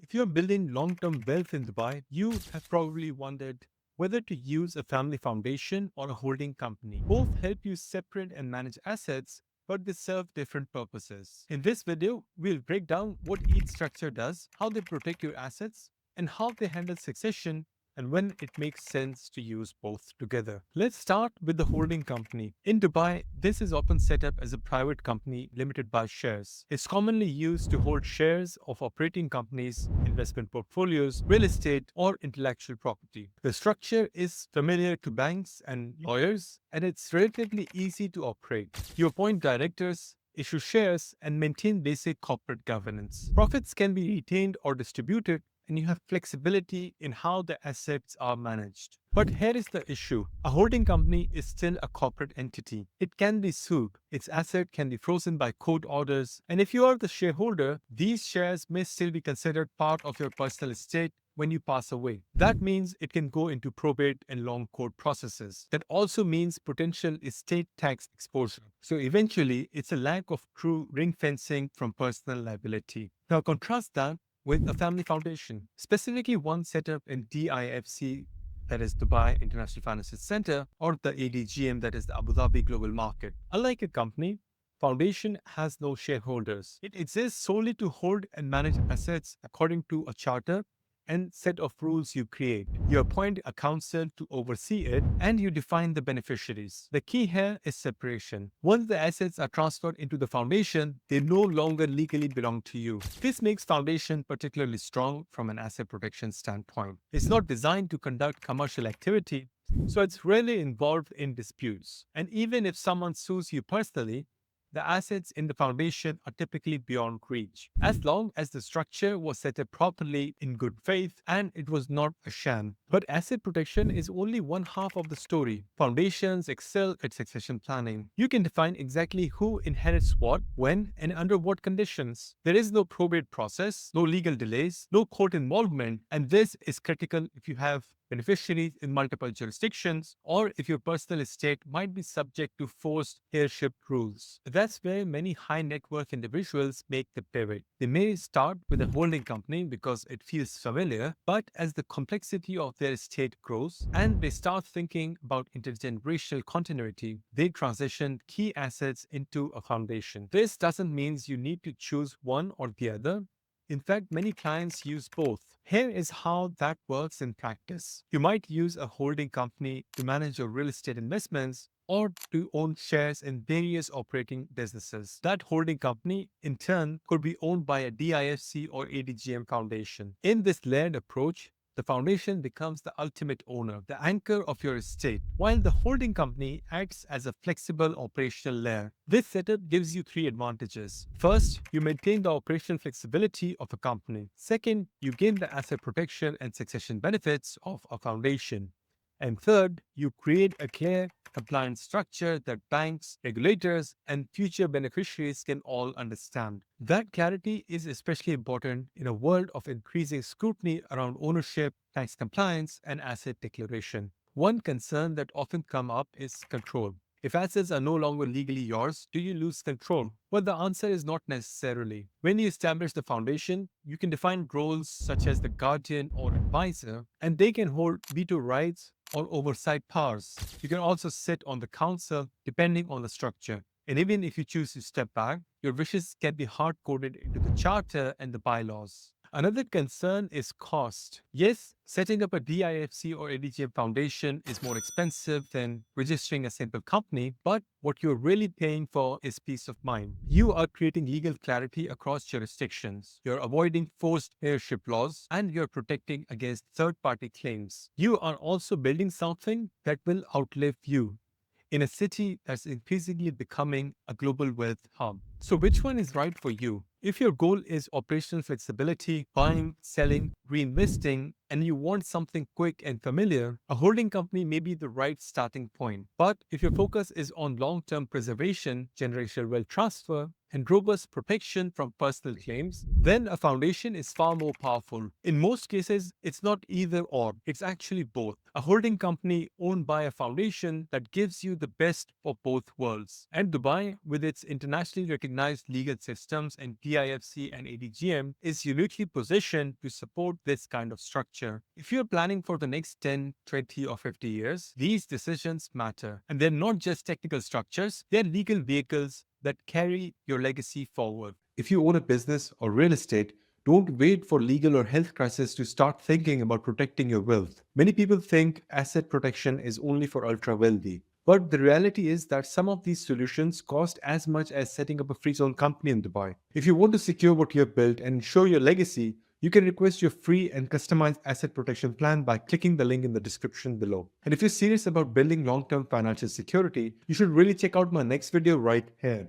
If you're building long-term wealth in Dubai, you have probably wondered whether to use a family foundation or a holding company. Both help you separate and manage assets, but they serve different purposes. In this video, we'll break down what each structure does, how they protect your assets, and how they handle succession and when it makes sense to use both together. Let's start with the holding company. In Dubai, this is often set up as a private company limited by shares. It's commonly used to hold shares of operating companies, investment portfolios, real estate, or intellectual property. The structure is familiar to banks and lawyers, and it's relatively easy to operate. You appoint directors, issue shares, and maintain basic corporate governance. Profits can be retained or distributed, and you have flexibility in how the assets are managed. But here is the issue. A holding company is still a corporate entity. It can be sued. Its asset can be frozen by court orders. And if you are the shareholder, these shares may still be considered part of your personal estate when you pass away. That means it can go into probate and long court processes. That also means potential estate tax exposure. So eventually, it's a lack of true ring fencing from personal liability. Now contrast that with a family foundation, specifically one set up in DIFC, that is Dubai International Financial Center, or the ADGM, that is the Abu Dhabi Global Market. Unlike a company, foundation has no shareholders. It exists solely to hold and manage assets according to a charter and set of rules you create. You appoint a council to oversee it, and you define the beneficiaries. The key here is separation. Once the assets are transferred into the foundation, they no longer legally belong to you. This makes foundation particularly strong from an asset protection standpoint. It's not designed to conduct commercial activity, so it's rarely involved in disputes. And even if someone sues you personally, the assets in the foundation are typically beyond reach, as long as the structure was set up properly in good faith and it was not a sham. But asset protection is only one half of the story. Foundations excel at succession planning. You can define exactly who inherits what, when, and under what conditions. There is no probate process, no legal delays, no court involvement, and this is critical if you have beneficiaries in multiple jurisdictions, or if your personal estate might be subject to forced heirship rules. That's where many high net worth individuals make the pivot. They may start with a holding company because it feels familiar, but as the complexity of their estate grows and they start thinking about intergenerational continuity, they transition key assets into a foundation. This doesn't mean you need to choose one or the other. In fact, many clients use both. Here is how that works in practice. You might use a holding company to manage your real estate investments or to own shares in various operating businesses. That holding company, in turn, could be owned by a DIFC or ADGM foundation. In this layered approach, the foundation becomes the ultimate owner, the anchor of your estate, while the holding company acts as a flexible operational layer. This setup gives you three advantages. First, you maintain the operational flexibility of a company. Second, you gain the asset protection and succession benefits of a foundation. And third, you create a clear compliance structure that banks, regulators, and future beneficiaries can all understand. That clarity is especially important in a world of increasing scrutiny around ownership, tax compliance, and asset declaration. One concern that often comes up is control. If assets are no longer legally yours, do you lose control? Well, the answer is not necessarily. When you establish the foundation, you can define roles such as the guardian or advisor, and they can hold veto rights or oversight powers. You can also sit on the council depending on the structure. And even if you choose to step back, your wishes can be hard coded into the charter and the bylaws. Another concern is cost. Yes, setting up a DIFC or ADGM foundation is more expensive than registering a simple company, but what you're really paying for is peace of mind. You are creating legal clarity across jurisdictions. You're avoiding forced heirship laws, and you're protecting against third-party claims. You are also building something that will outlive you in a city that's increasingly becoming a global wealth hub. So which one is right for you? If your goal is operational flexibility, buying, selling, reinvesting, and you want something quick and familiar, a holding company may be the right starting point. But if your focus is on long-term preservation, generational wealth transfer, and robust protection from personal claims, then a foundation is far more powerful. In most cases, it's not either or, it's actually both. A holding company owned by a foundation that gives you the best of both worlds. And Dubai, with its internationally recognized legal systems and DIFC and ADGM, is uniquely positioned to support this kind of structure. If you're planning for the next 10, 20, or 50 years, these decisions matter. And they're not just technical structures, they're legal vehicles that carry your legacy forward. If you own a business or real estate, don't wait for legal or health crisis to start thinking about protecting your wealth. Many people think asset protection is only for ultra wealthy. But the reality is that some of these solutions cost as much as setting up a free zone company in Dubai. If you want to secure what you have built and ensure your legacy, you can request your free and customized asset protection plan by clicking the link in the description below. And if you're serious about building long-term financial security, you should really check out my next video right here.